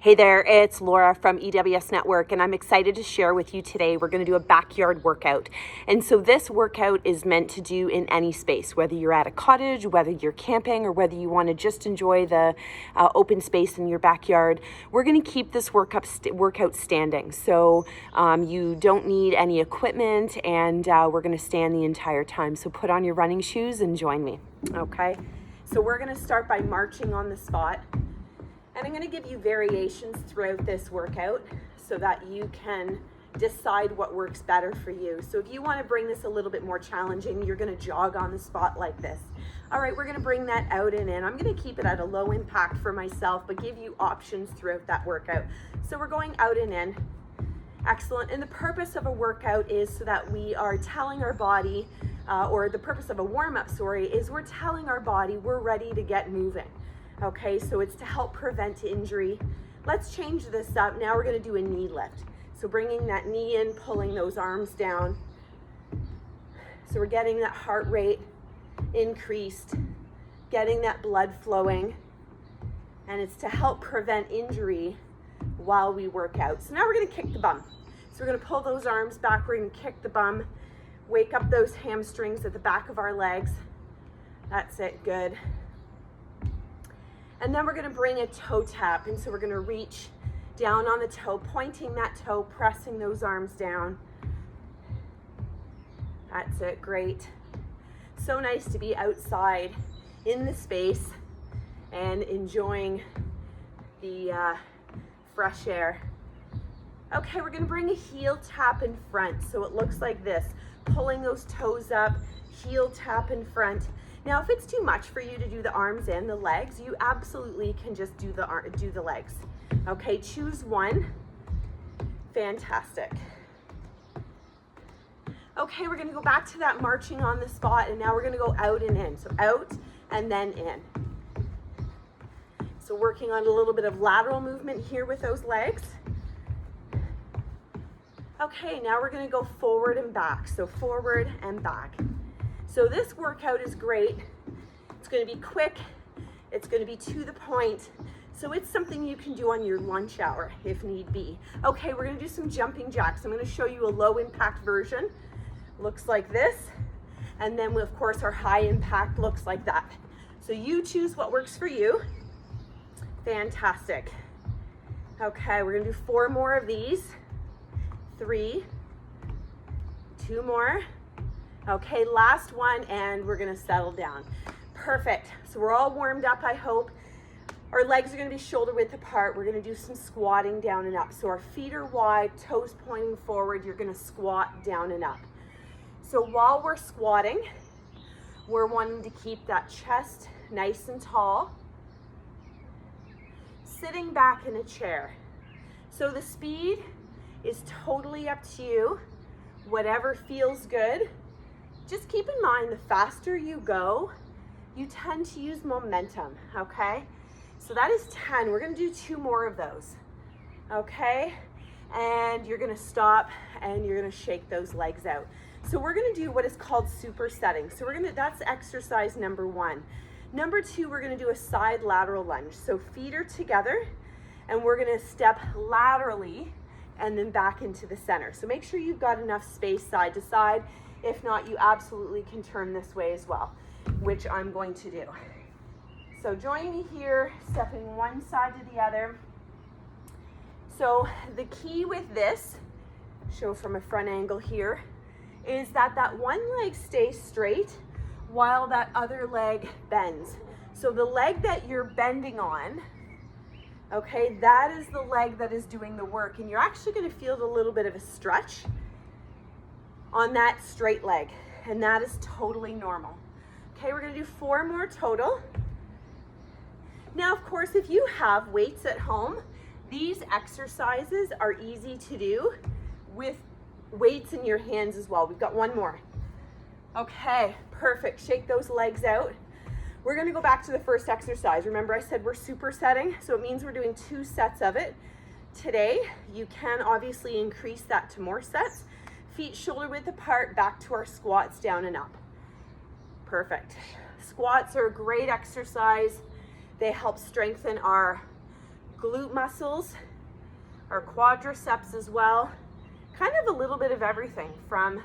Hey there, it's Laura from EWS Network, and I'm excited to share with you today. We're going to do a backyard workout. And so this workout is meant to do in any space, whether you're at a cottage, whether you're camping, or whether you want to just enjoy the open space in your backyard. We're going to keep this workout standing. So you don't need any equipment, and we're going to stand the entire time. So put on your running shoes and join me, okay? So we're going to start by marching on the spot. And I'm going to give you variations throughout this workout so that you can decide what works better for you. So if you want to bring this a little bit more challenging, you're going to jog on the spot like this. All right, we're going to bring that out and in. I'm going to keep it at a low impact for myself, but give you options throughout that workout. So we're going out and in. Excellent. And the purpose of a workout is so that we are telling our body, or the purpose of a warm-up, is we're telling our body we're ready to get moving. Okay, so it's to help prevent injury. Let's change this up. Now we're going to do a knee lift. So bringing that knee in, pulling those arms down. So we're getting that heart rate increased, getting that blood flowing, and it's to help prevent injury while we work out. So now we're going to kick the bum. So we're going to pull those arms back. We're going to kick the bum, wake up those hamstrings at the back of our legs. That's it, good. And then we're going to bring a toe tap. And so we're going to reach down on the toe, pointing that toe, pressing those arms down. That's it, great. So nice to be outside in the space and enjoying the fresh air. Okay, we're going to bring a heel tap in front. So it looks like this, pulling those toes up, heel tap in front. Now, if it's too much for you to do the arms and the legs, you absolutely can just do the legs. Okay, choose one. Fantastic. Okay, we're going to go back to that marching on the spot, and now we're going to go out and in. So out and then in. So working on a little bit of lateral movement here with those legs. Okay, now we're going to go forward and back. So forward and back. So this workout is great. It's going to be quick. It's going to be to the point. So it's something you can do on your lunch hour if need be. Okay, we're going to do some jumping jacks. I'm going to show you a low impact version. Looks like this. And then of course our high impact looks like that. So you choose what works for you. Fantastic. Okay, we're going to do 4 more of these. 3, 2 more. Okay, last one, and we're gonna settle down. Perfect, so we're all warmed up, I hope. Our legs are gonna be shoulder width apart. We're gonna do some squatting down and up. So our feet are wide, toes pointing forward. You're gonna squat down and up. So while we're squatting, we're wanting to keep that chest nice and tall. Sitting back in a chair. So the speed is totally up to you, whatever feels good. Just keep in mind, the faster you go, you tend to use momentum, okay? So that is 10. We're gonna do 2 more of those, okay? And you're gonna stop and you're gonna shake those legs out. So we're gonna do what is called supersetting. So that's exercise number 1. Number 2, we're gonna do a side lateral lunge. So feet are together and we're gonna step laterally and then back into the center. So make sure you've got enough space side to side. If not, you absolutely can turn this way as well, which I'm going to do. So join me here, stepping one side to the other. So the key with this, show from a front angle here, is that one leg stays straight while that other leg bends. So the leg that you're bending on, okay, that is the leg that is doing the work, and you're actually going to feel a little bit of a stretch on that straight leg, and that is totally normal. Okay, we're going to do 4 more total. Now, of course, if you have weights at home, these exercises are easy to do with weights in your hands as well. We've got 1 more. Okay, perfect. Shake those legs out. We're going to go back to the first exercise. Remember, I said we're supersetting, so it means we're doing 2 sets of it. Today, you can obviously increase that to more sets. Feet shoulder width apart, back to our squats down and up. Perfect. Squats are a great exercise. They help strengthen our glute muscles, our quadriceps as well. Kind of a little bit of everything from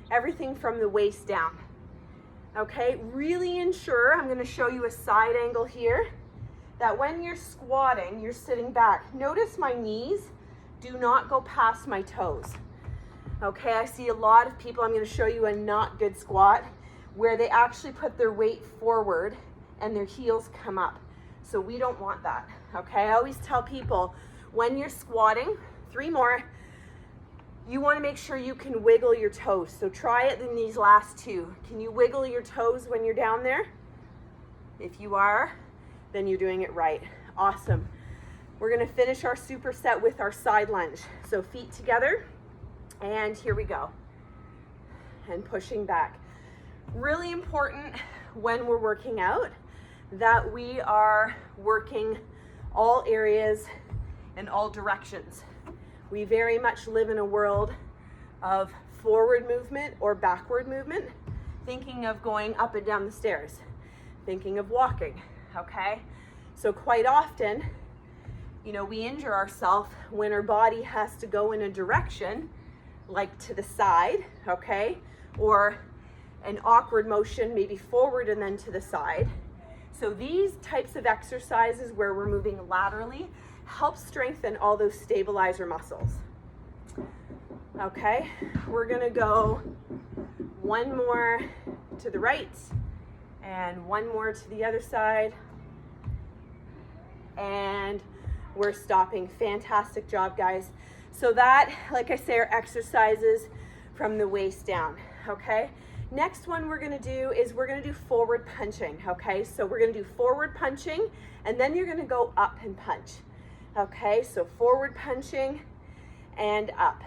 the waist down. Okay, really ensure, I'm going to show you a side angle here, that when you're squatting, you're sitting back. Notice my knees do not go past my toes. Okay, I see a lot of people, I'm going to show you a not good squat, where they actually put their weight forward and their heels come up. So we don't want that. Okay, I always tell people when you're squatting, 3 more, you want to make sure you can wiggle your toes. So try it in these last 2. Can you wiggle your toes when you're down there? If you are, then you're doing it right. Awesome. We're going to finish our superset with our side lunge. So feet together, and here we go. And pushing back. Really important when we're working out that we are working all areas and all directions. We very much live in a world of forward movement or backward movement, thinking of going up and down the stairs, thinking of walking, okay? So quite often, you know, we injure ourselves when our body has to go in a direction, like to the side, okay? Or an awkward motion, maybe forward and then to the side. So these types of exercises where we're moving laterally help strengthen all those stabilizer muscles. Okay, we're gonna go 1 more to the right and 1 more to the other side. And we're stopping. Fantastic job, guys. So that, like I say, are exercises from the waist down, okay? Next one we're gonna do is we're gonna do forward punching, okay? So we're gonna do forward punching, and then you're gonna go up and punch. Okay, so forward punching and up.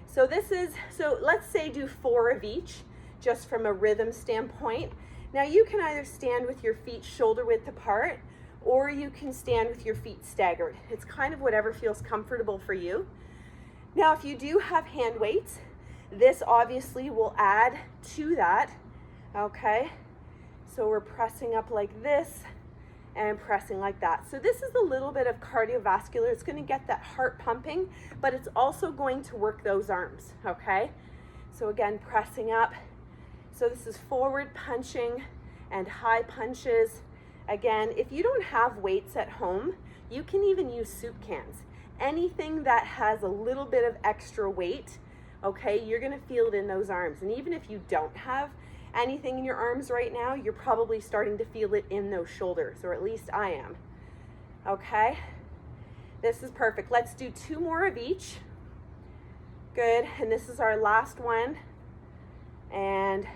So let's say do 4 of each, just from a rhythm standpoint. Now you can either stand with your feet shoulder width apart, or you can stand with your feet staggered. It's kind of whatever feels comfortable for you. Now, if you do have hand weights, this obviously will add to that, okay? So we're pressing up like this, and pressing like that. So this is a little bit of cardiovascular. It's going to get that heart pumping, but it's also going to work those arms, okay? So again, pressing up. So this is forward punching and high punches. Again, if you don't have weights at home, you can even use soup cans. Anything that has a little bit of extra weight, okay, you're going to feel it in those arms. And even if you don't have anything in your arms right now, you're probably starting to feel it in those shoulders, or at least I am. Okay, this is perfect. Let's do 2 more of each. Good, and this is our last one, and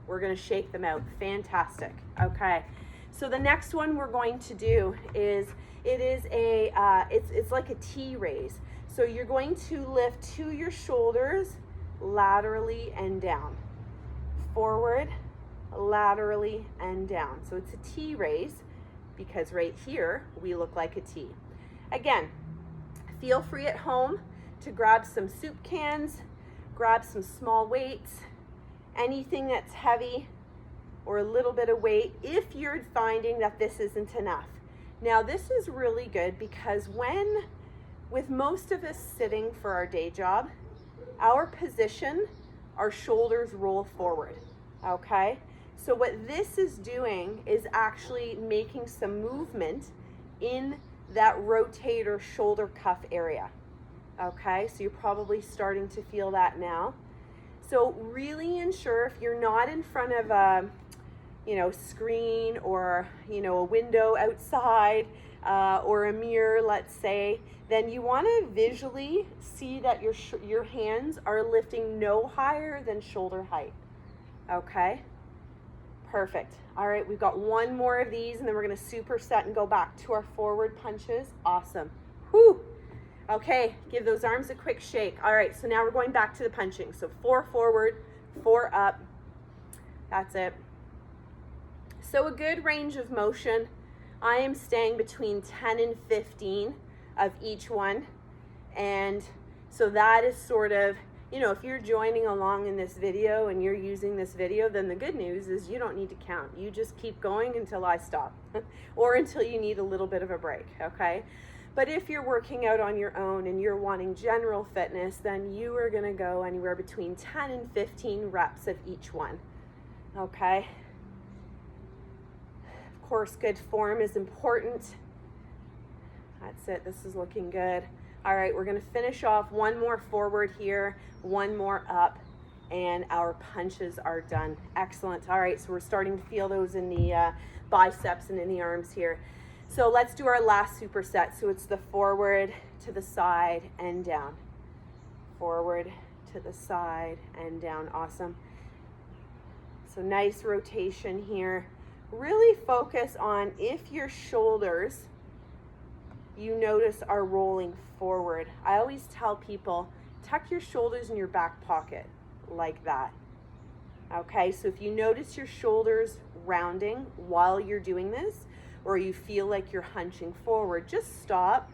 we're gonna shake them out. Fantastic. Okay, so the next one we're going to do is, it's like a T raise. So you're going to lift to your shoulders laterally and down. Forward, laterally, and down. So it's a T raise because right here we look like a T. Again, feel free at home to grab some soup cans, grab some small weights, anything that's heavy or a little bit of weight if you're finding that this isn't enough. Now this is really good because with most of us sitting for our day job, our position, our shoulders roll forward, okay? So what this is doing is actually making some movement in that rotator shoulder cuff area, okay? So you're probably starting to feel that now. So really ensure, if you're not in front of a, screen or, a window outside or a mirror, let's say, then you want to visually see that your hands are lifting no higher than shoulder height. Okay, perfect. All right, we've got 1 more of these, and then we're going to superset and go back to our forward punches. Awesome. Whew. Okay, give those arms a quick shake. All right, so now we're going back to the punching. So 4 forward, 4 up. That's it. So a good range of motion. I am staying between 10 and 15 of each one. And so that is sort of, if you're joining along in this video and you're using this video, then the good news is you don't need to count. You just keep going until I stop or until you need a little bit of a break, okay? But if you're working out on your own and you're wanting general fitness, then you are gonna go anywhere between 10 and 15 reps of each one, okay? Of course, good form is important. That's it, this is looking good. All right, we're gonna finish off one more forward here, one more up, and our punches are done. Excellent. All right, so we're starting to feel those in the biceps and in the arms here. So let's do our last superset. So it's the forward to the side and down. Forward to the side and down. Awesome. So nice rotation here. Really focus on if your shoulders, you notice, are rolling forward. I always tell people, tuck your shoulders in your back pocket like that. Okay, so if you notice your shoulders rounding while you're doing this, or you feel like you're hunching forward, just stop,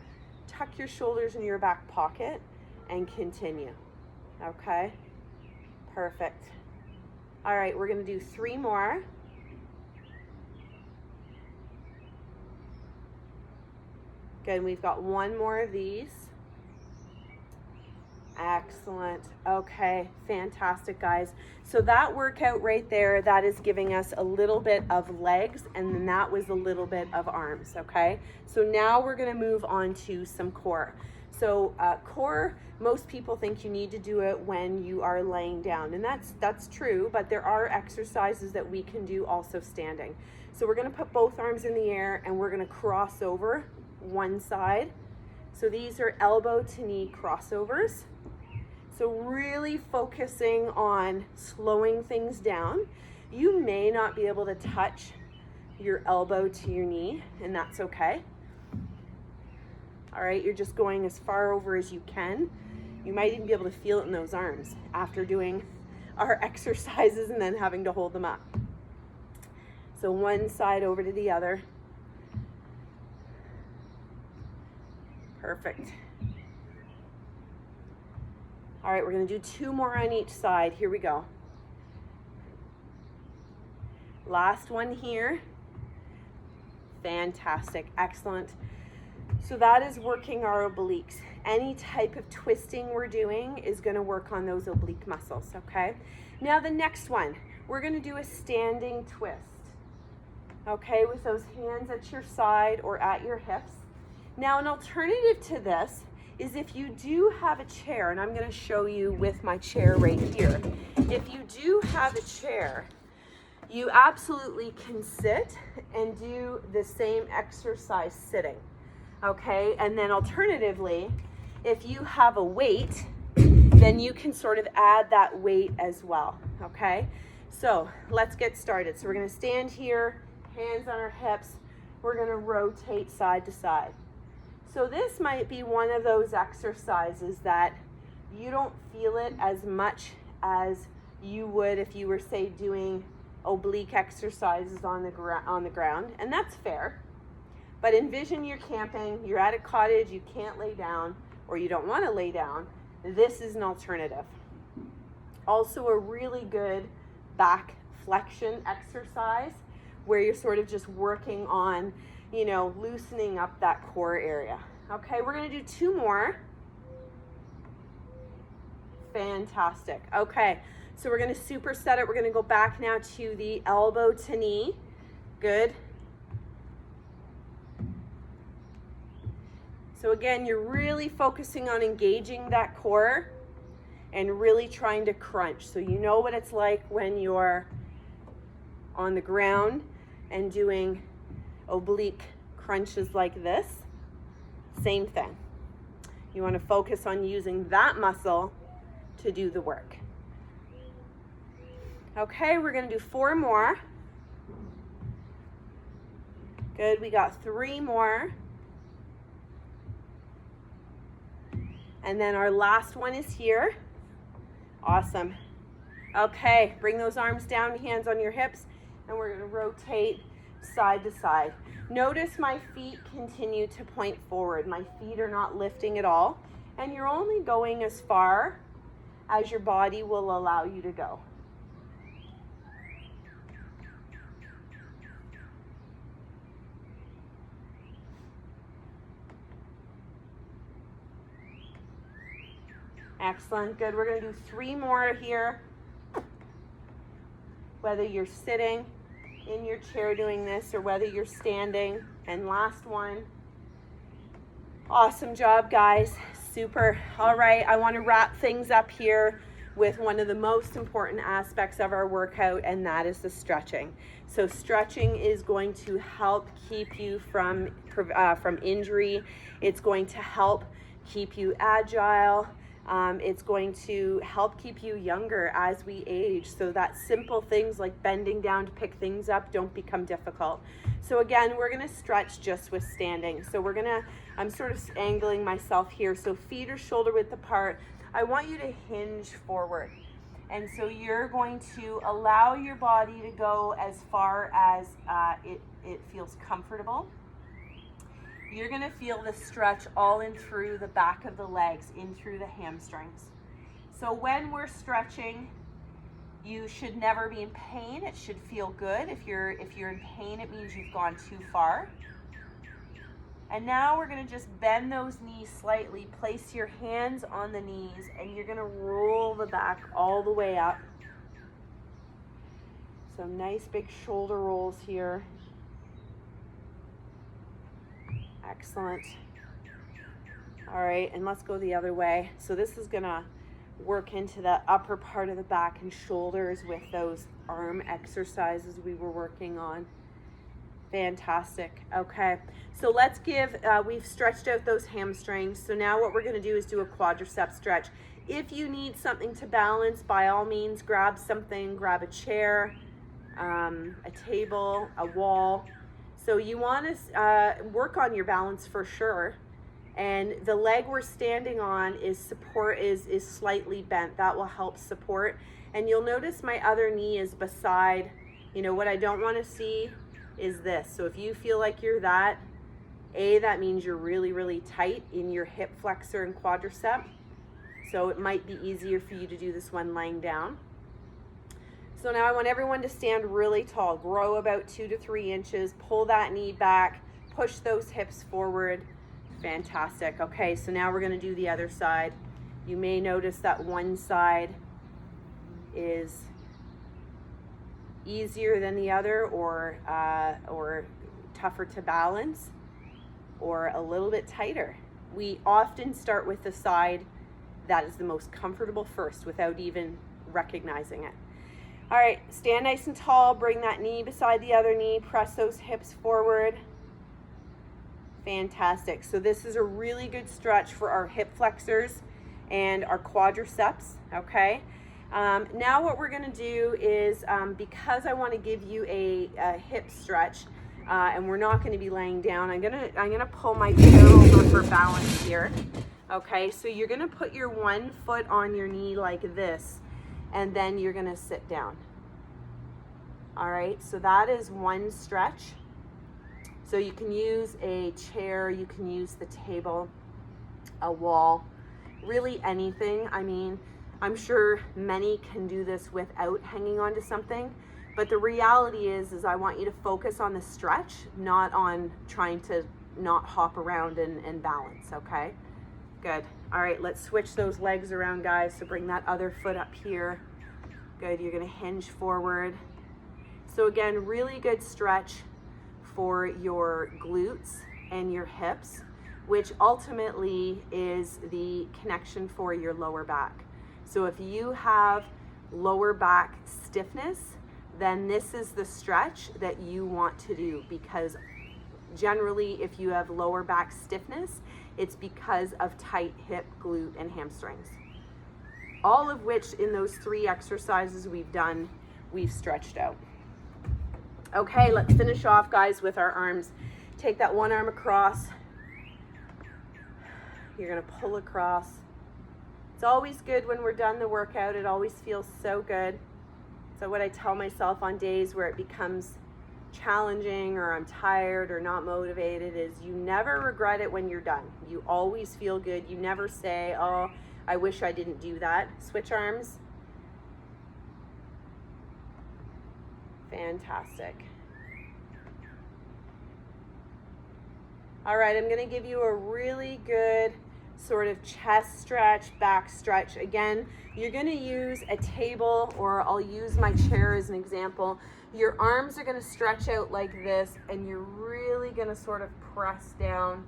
tuck your shoulders in your back pocket, and continue. Okay, perfect. All right, we're gonna do 3 more. Good, we've got 1 more of these. Excellent. Okay, fantastic, guys. So that workout right there, that is giving us a little bit of legs, and then that was a little bit of arms, okay? So now we're gonna move on to some core. So core, most people think you need to do it when you are laying down, and that's true, but there are exercises that we can do also standing. So we're gonna put both arms in the air and we're gonna cross over one side. So these are elbow to knee crossovers. So really focusing on slowing things down. You may not be able to touch your elbow to your knee, and that's okay. All right, you're just going as far over as you can. You might even be able to feel it in those arms after doing our exercises and then having to hold them up. So one side over to the other. Perfect. All right, we're gonna do 2 more on each side. Here we go. Last one here. Fantastic, excellent. So that is working our obliques. Any type of twisting we're doing is gonna work on those oblique muscles, okay? Now the next one, we're gonna do a standing twist, okay? With those hands at your side or at your hips. Now an alternative to this is if you do have a chair, and I'm gonna show you with my chair right here. If you do have a chair, you absolutely can sit and do the same exercise sitting, okay? And then alternatively, if you have a weight, then you can sort of add that weight as well, okay? So let's get started. So we're gonna stand here, hands on our hips. We're gonna rotate side to side. So this might be one of those exercises that you don't feel it as much as you would if you were, say, doing oblique exercises on the ground, and that's fair. But envision you're camping, you're at a cottage, you can't lay down, or you don't want to lay down. This is an alternative. Also a really good back flexion exercise where you're sort of just working on, you know, loosening up that core area. Okay, we're gonna do 2 more. Fantastic. Okay, so we're gonna superset it. We're gonna go back now to the elbow to knee. Good. So again, you're really focusing on engaging that core and really trying to crunch. So you know what it's like when you're on the ground and doing oblique crunches like this. Same thing. You want to focus on using that muscle to do the work. Okay, we're going to do 4 more. Good, we got 3 more. And then our last one is here. Awesome. Okay, bring those arms down, hands on your hips, and we're going to rotate side to side. Notice my feet continue to point forward. My feet are not lifting at all, and you're only going as far as your body will allow you to go. Excellent, good. We're gonna do 3 more here. Whether you're sitting in your chair doing this or whether you're standing. And last one. Awesome job, guys. Super. All right, I want to wrap things up here with one of the most important aspects of our workout, and that is the stretching. So stretching is going to help keep you from injury. It's going to help keep you agile. It's going to help keep you younger as we age, so that simple things like bending down to pick things up don't become difficult. So again, we're gonna stretch just with standing. So I'm sort of angling myself here. So feet are shoulder width apart. I want you to hinge forward. And so you're going to allow your body to go as far as it feels comfortable. You're gonna feel the stretch all in through the back of the legs, in through the hamstrings. So when we're stretching, you should never be in pain. It should feel good. If you're in pain, it means you've gone too far. And now we're gonna just bend those knees slightly, place your hands on the knees, and you're gonna roll the back all the way up. So nice big shoulder rolls here. Excellent. All right, and let's go the other way. So this is gonna work into the upper part of the back and shoulders with those arm exercises we were working on. Fantastic. Okay, so let's we've stretched out those hamstrings. So now what we're gonna do is do a quadricep stretch. If you need something to balance, by all means, grab something, grab a chair, a table, a wall. So you want to work on your balance for sure. And the leg we're standing on is slightly bent. That will help support. And you'll notice my other knee is beside, what I don't want to see is this. So if you feel like you're that means you're really, really tight in your hip flexor and quadricep. So it might be easier for you to do this one lying down. So now I want everyone to stand really tall, grow about 2 to 3 inches, pull that knee back, push those hips forward. Fantastic. Okay, so now we're gonna do the other side. You may notice that one side is easier than the other, or tougher to balance, or a little bit tighter. We often start with the side that is the most comfortable first without even recognizing it. All right, stand nice and tall, bring that knee beside the other knee, press those hips forward. Fantastic. So this is a really good stretch for our hip flexors and our quadriceps, okay? Now what we're gonna do is, because I wanna give you a hip stretch, and we're not gonna be laying down, I'm gonna pull my chair over for balance here. Okay, so you're gonna put your one foot on your knee like this, and then you're gonna sit down. All right, so that is one stretch. So you can use a chair, you can use the table, a wall, really anything. I mean, I'm sure many can do this without hanging on to something, but the reality is I want you to focus on the stretch, not on trying to not hop around and balance, okay? Good. All right, let's switch those legs around, guys. So bring that other foot up here. Good, you're gonna hinge forward. So again, really good stretch for your glutes and your hips, which ultimately is the connection for your lower back. So if you have lower back stiffness, then this is the stretch that you want to do, because generally if you have lower back stiffness, it's because of tight hip, glute, and hamstrings. All of which in those 3 exercises we've done, we've stretched out. Okay, let's finish off, guys, with our arms. Take that one arm across. You're gonna pull across. It's always good when we're done the workout. It always feels so good. So what I tell myself on days where it becomes challenging or I'm tired or not motivated is you never regret it when you're done. You always feel good. You never say, oh, I wish I didn't do that. Switch arms. Fantastic. All right, I'm gonna give you a really good sort of chest stretch, back stretch. Again, you're going to use a table, or I'll use my chair as an example. Your arms are going to stretch out like this, and you're really going to sort of press down.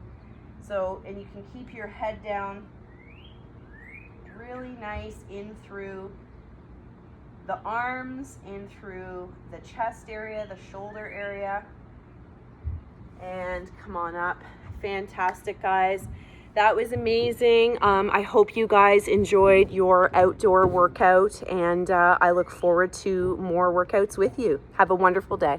So, and you can keep your head down really nice in through the arms, in through the chest area, the shoulder area, and come on up. Fantastic, guys. That was amazing. I hope you guys enjoyed your outdoor workout, and I look forward to more workouts with you. Have a wonderful day.